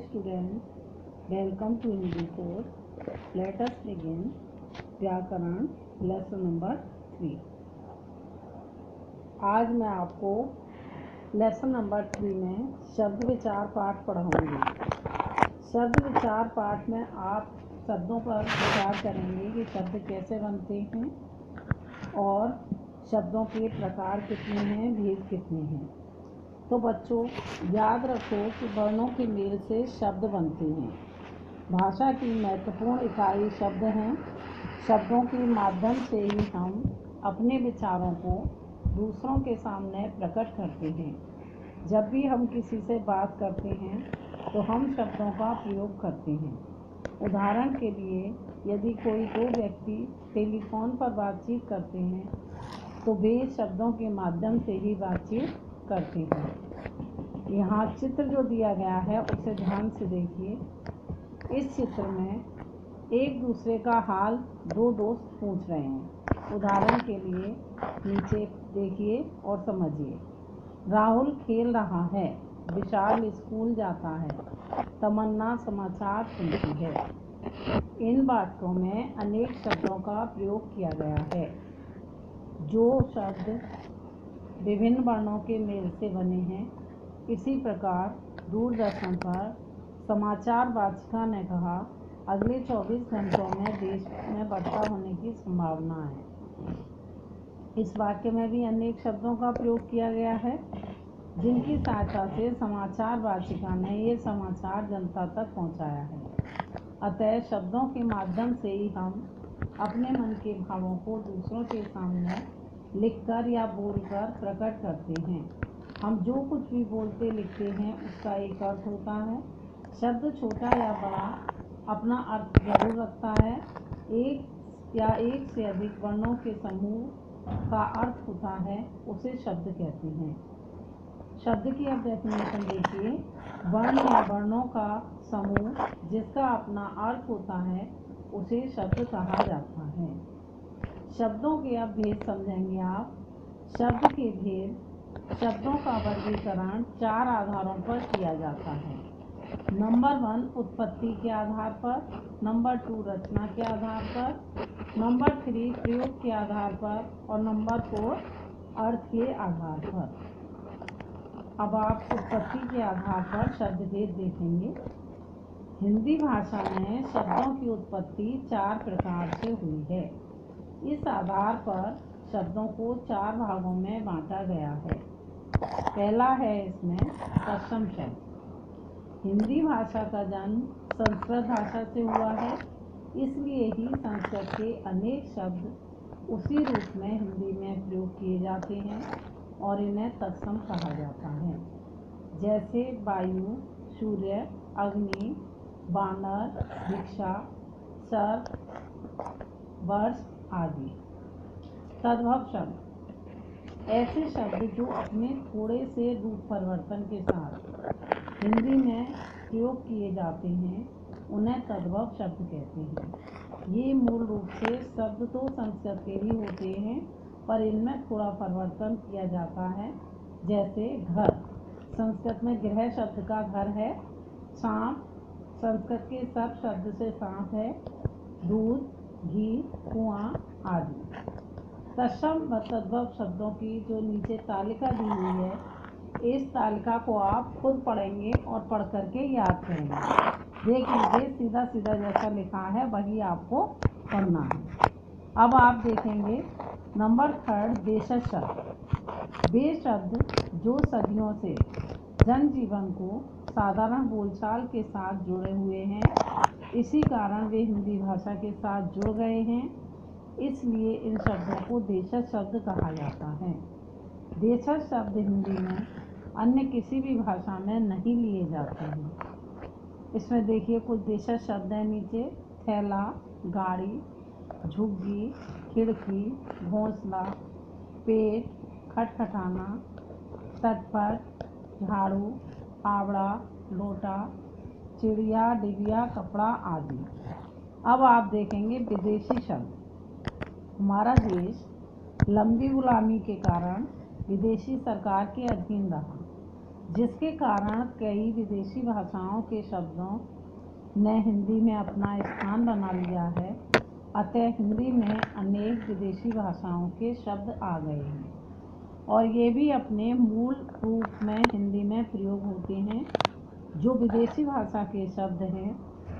students, welcome to Hindi course. Let us begin व्याकरण lesson number 3। आज मैं आपको लेसन नंबर 3 में शब्द विचार पाठ पढ़ाऊंगी। शब्द विचार पाठ में आप शब्दों पर विचार करेंगे कि शब्द कैसे बनते हैं और शब्दों के प्रकार कितने हैं, भेद कितने हैं। तो बच्चों याद रखो कि वर्णों के मेल से शब्द बनते हैं। भाषा की महत्वपूर्ण इकाई शब्द हैं। शब्दों के माध्यम से ही हम अपने विचारों को दूसरों के सामने प्रकट करते हैं। जब भी हम किसी से बात करते हैं तो हम शब्दों का प्रयोग करते हैं। उदाहरण के लिए यदि कोई दो व्यक्ति टेलीफोन पर बातचीत करते हैं तो वे शब्दों के माध्यम से ही बातचीत करते हैं। यहाँ चित्र जो दिया गया है उसे ध्यान से देखिए। इस चित्र में एक दूसरे का हाल दो दोस्त पूछ रहे हैं। उदाहरण के लिए नीचे देखिए और समझिए। राहुल खेल रहा है, विशाल स्कूल जाता है, तमन्ना समाचार सुनती है। इन वाक्यों में अनेक शब्दों का प्रयोग किया गया है। जो शब्द विभिन्न वर्णों के मेल से बने हैं, इसी प्रकार दूरदर्शन पर समाचार वाचिका ने कहा, अगले 24 घंटों में देश में वर्षा होने की संभावना है। इस वाक्य में भी अनेक शब्दों का प्रयोग किया गया है, जिनकी सहायता से समाचार वाचिका ने ये समाचार जनता तक पहुंचाया है। अतः शब्दों के माध्यम से ही हम अपने मन के भावों को दूसरों के सामने लिखकर या बोलकर प्रकट करते हैं। हम जो कुछ भी बोलते लिखते हैं उसका एक अर्थ होता है। शब्द छोटा या बड़ा अपना अर्थ जरूर रखता है। एक या एक से अधिक वर्णों के समूह का अर्थ होता है, उसे शब्द कहते हैं। शब्द की अब डेफिनेशन देखिए। वर्ण या वर्णों का समूह जिसका अपना अर्थ होता है उसे शब्द कहा जाता है। शब्दों के अब भेद समझेंगे आप। शब्द के भेद शब्दों का वर्गीकरण 4 आधारों पर किया जाता है। नंबर 1 उत्पत्ति के आधार पर, नंबर 2 रचना के आधार पर, नंबर 3 प्रयोग के आधार पर और नंबर 4 अर्थ के आधार पर। अब आप उत्पत्ति के आधार पर शब्द भेद देखेंगे। हिंदी भाषा में शब्दों की उत्पत्ति 4 प्रकार से हुई है। इस आधार पर शब्दों को 4 भागों में बांटा गया है। पहला है इसमें तत्सम शब्द। हिंदी भाषा का जन्म संस्कृत भाषा से हुआ है, इसलिए ही संस्कृत के अनेक शब्द उसी रूप में हिंदी में प्रयोग किए जाते हैं और इन्हें तत्सम कहा जाता है। जैसे वायु, सूर्य, अग्नि, बानर, भिक्षा, सर्प, वर्ष आदि। तद्भव शब्द ऐसे शब्द जो अपने थोड़े से रूप परिवर्तन के साथ हिंदी में प्रयोग किए जाते हैं, उन्हें तद्भव शब्द कहते हैं। ये मूल रूप से शब्द तो संस्कृत के ही होते हैं, पर इनमें थोड़ा परिवर्तन किया जाता है। जैसे घर, संस्कृत में गृह शब्द का घर है। सांप, संस्कृत के सर्प शब्द से सांप है। दूध, घी, कुआं आदि। तत्सम व तद्भव शब्दों की जो नीचे तालिका दी हुई है, इस तालिका को आप खुद पढ़ेंगे और पढ़ करके याद करेंगे। देख लीजिए, सीधा सीधा जैसा लिखा है वही आपको पढ़ना है। अब आप देखेंगे नंबर 3 देशज शब्द। वे शब्द जो सदियों से जनजीवन को साधारण बोलचाल के साथ जुड़े हुए हैं, इसी कारण वे हिंदी भाषा के साथ जुड़ गए हैं, इसलिए इन शब्दों को देशज शब्द कहा जाता है। देशज शब्द हिंदी में अन्य किसी भी भाषा में नहीं लिए जाते हैं। इसमें देखिए कुछ देशज शब्द हैं नीचे। थैला, गाड़ी, झुग्गी, खिड़की, घोंसला, पेट, खटखटाना, तटपट, झाड़ू, फावड़ा, लोटा, चिड़िया, डिबिया, कपड़ा आदि। अब आप देखेंगे विदेशी शब्द। हमारा देश लंबी गुलामी के कारण विदेशी सरकार के अधीन रहा, जिसके कारण कई विदेशी भाषाओं के शब्दों ने हिंदी में अपना स्थान बना लिया है। अतः हिंदी में अनेक विदेशी भाषाओं के शब्द आ गए हैं और ये भी अपने मूल रूप में हिंदी में प्रयोग होते हैं। जो विदेशी भाषा के शब्द हैं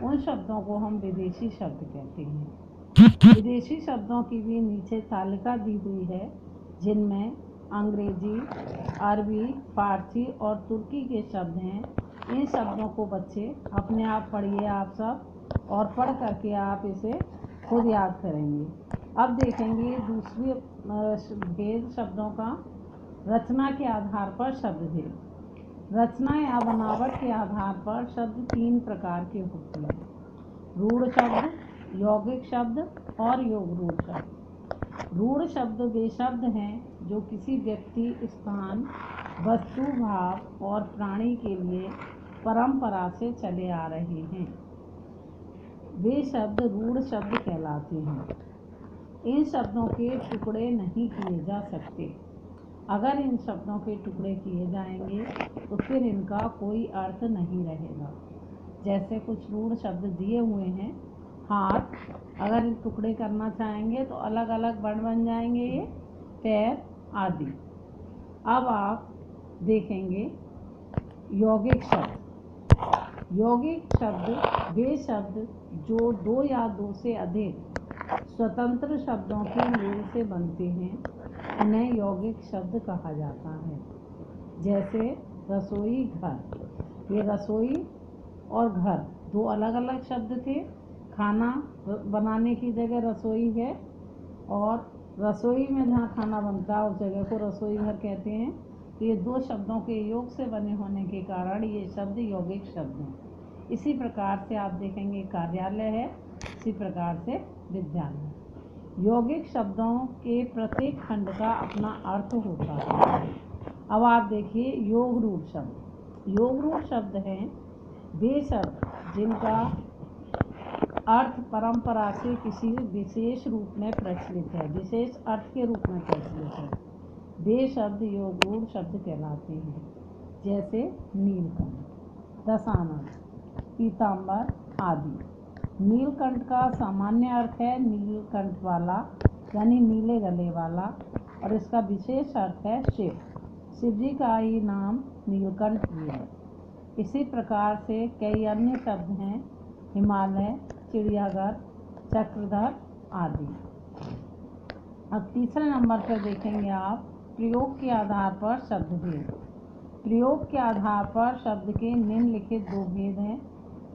उन शब्दों को हम विदेशी शब्द कहते हैं। विदेशी शब्दों की भी नीचे तालिका दी हुई है, जिनमें अंग्रेजी, अरबी, फारसी और तुर्की के शब्द हैं। इन शब्दों को बच्चे अपने आप पढ़िए आप सब, और पढ़ करके आप इसे खुद याद करेंगे। अब देखेंगे दूसरी भेद शब्दों का। रचना के आधार पर शब्द भेद। रचना या बनावट के आधार पर शब्द 3 प्रकार के होते हैं: रूढ़ शब्द, यौगिक शब्द और योग रूढ़ शब्द। रूढ़ शब्द वे शब्द हैं जो किसी व्यक्ति, स्थान, वस्तु, भाव और प्राणी के लिए परंपरा से चले आ रहे हैं, वे शब्द रूढ़ शब्द कहलाते हैं। इन शब्दों के टुकड़े नहीं किए जा सकते। अगर इन शब्दों के टुकड़े किए जाएंगे तो फिर इनका कोई अर्थ नहीं रहेगा। जैसे कुछ रूढ़ शब्द दिए हुए हैं, हाथ, अगर इन टुकड़े करना चाहेंगे तो अलग अलग वर्ण बन जाएंगे ये, पैर आदि। अब आप देखेंगे यौगिक शब्द। यौगिक शब्द वे शब्द जो 2 या 2 से अधिक स्वतंत्र शब्दों के मेल से बनते हैं, उन्हें यौगिक शब्द कहा जाता है। जैसे रसोई, घर। ये रसोई और घर 2 अलग अलग शब्द थे। खाना बनाने की जगह रसोई है, और रसोई में जहाँ खाना बनता है उस जगह को रसोई घर कहते हैं। तो ये 2 शब्दों के योग से बने होने के कारण ये शब्द यौगिक शब्द हैं। इसी प्रकार से आप देखेंगे कार्यालय है, इसी प्रकार से विद्यालय। यौगिक शब्दों के प्रत्येक खंड का अपना अर्थ होता है। अब आप देखिए योग रूढ़ शब्द। योग रूढ़ शब्द हैं वे शब्द जिनका अर्थ परंपरा से किसी विशेष रूप में प्रचलित है, विशेष अर्थ के रूप में प्रचलित है, वे शब्द योग रूढ़ शब्द कहलाते हैं। जैसे नीलकंठ, दशानन, पीताम्बर आदि। नीलकंठ का सामान्य अर्थ है नीलकंठ वाला, यानी नीले गले वाला, और इसका विशेष अर्थ है शिव। शिव जी का ही नाम नीलकंठ भी है। इसी प्रकार से कई अन्य शब्द हैं, हिमालय, चिड़ियाघर, चक्रधर आदि। अब तीसरे नंबर पर देखेंगे आप प्रयोग के आधार पर शब्द भेद। प्रयोग के आधार पर शब्द के निम्नलिखित 2 भेद हैं: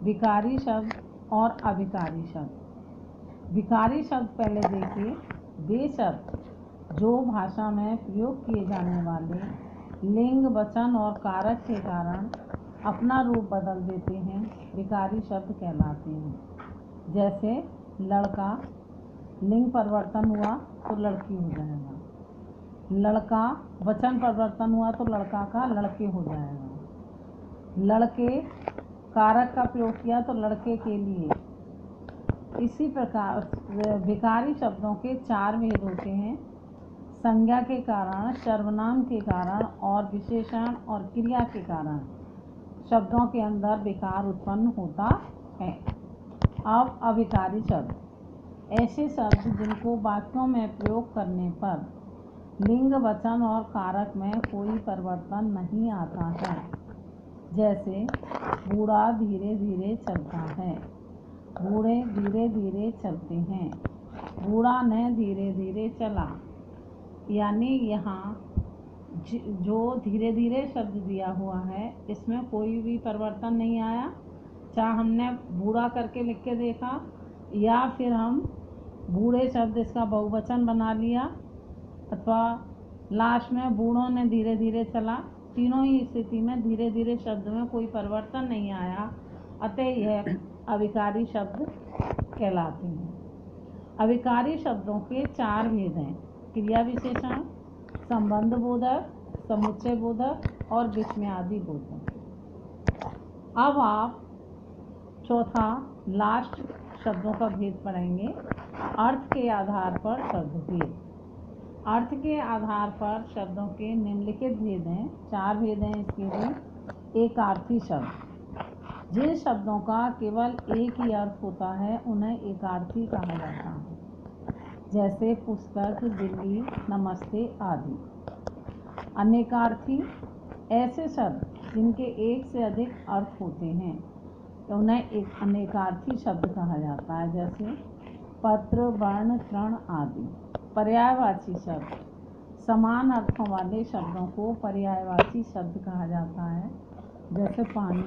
विकारी शब्द और अविकारी शब्द। विकारी शब्द पहले देखिए, वे शब्द जो भाषा में प्रयोग किए जाने वाले लिंग, वचन और कारक के कारण अपना रूप बदल देते हैं, विकारी शब्द कहलाते हैं। जैसे लड़का, लिंग परिवर्तन हुआ तो लड़की हो जाएगा। लड़का, वचन परिवर्तन हुआ तो लड़का का लड़के हो जाएगा। लड़के, कारक का प्रयोग किया तो लड़के के लिए। इसी प्रकार विकारी शब्दों के 4 भेद होते हैं: संज्ञा के कारण, सर्वनाम के कारण और विशेषण और क्रिया के कारण शब्दों के अंदर विकार उत्पन्न होता है। अब अविकारी शब्द, ऐसे शब्द जिनको वाक्यों में प्रयोग करने पर लिंग, वचन और कारक में कोई परिवर्तन नहीं आता है। जैसे बूढ़ा धीरे धीरे चलता है, बूढ़े धीरे धीरे चलते हैं, बूढ़ा ने धीरे धीरे चला। यानी यहाँ जो धीरे धीरे शब्द दिया हुआ है इसमें कोई भी परिवर्तन नहीं आया। चाहे हमने बूढ़ा करके लिख के देखा या फिर हम बूढ़े शब्द इसका बहुवचन बना लिया, अथवा लास्ट में बूढ़ों ने धीरे धीरे चला, तीनों ही स्थिति में धीरे धीरे शब्द में कोई परिवर्तन नहीं आया, अतः यह अविकारी शब्द कहलाते हैं। अविकारी शब्दों के 4 भेद हैं: क्रिया विशेषण, संबंध बोधक, समुच्चय बोधक और विस्मयादि बोधक। अब आप चौथा लास्ट शब्दों का भेद पढ़ेंगे, अर्थ के आधार पर शब्द भेद। अर्थ के आधार पर शब्दों के निम्नलिखित भेद हैं, 4 भेद हैं इसके भी। एकार्थी शब्द, जिन शब्दों का केवल एक ही अर्थ होता है उन्हें एकार्थी कहा जाता है, जैसे पुस्तक, बिल्ली, नमस्ते आदि। अनेकार्थी, ऐसे शब्द जिनके एक से अधिक अर्थ होते हैं तो उन्हें एक अनेकार्थी शब्द कहा जाता है, जैसे पत्र, वर्ण, तृण आदि। पर्यायवाची शब्द, समान अर्थों वाले शब्दों को पर्यायवाची शब्द कहा जाता है, जैसे पानी,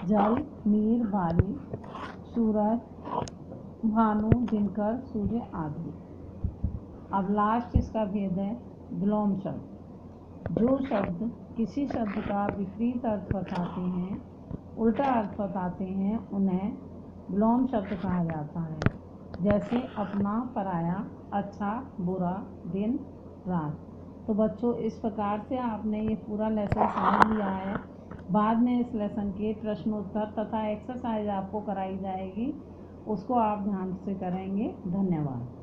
जल, नीर, बारिश, सूरज, भानु, दिनकर, सूर्य आदि। अब लास्ट इसका भेद है विलोम शब्द। जो शब्द किसी शब्द का विपरीत अर्थ बताते हैं, उल्टा अर्थ बताते हैं, उन्हें विलोम शब्द कहा जाता है, जैसे अपना, पराया, अच्छा, बुरा, दिन, रात। तो बच्चों, इस प्रकार से आपने ये पूरा लेसन समझ लिया है। बाद में इस लेसन के प्रश्नोत्तर तथा एक्सरसाइज आपको कराई जाएगी, उसको आप ध्यान से करेंगे। धन्यवाद।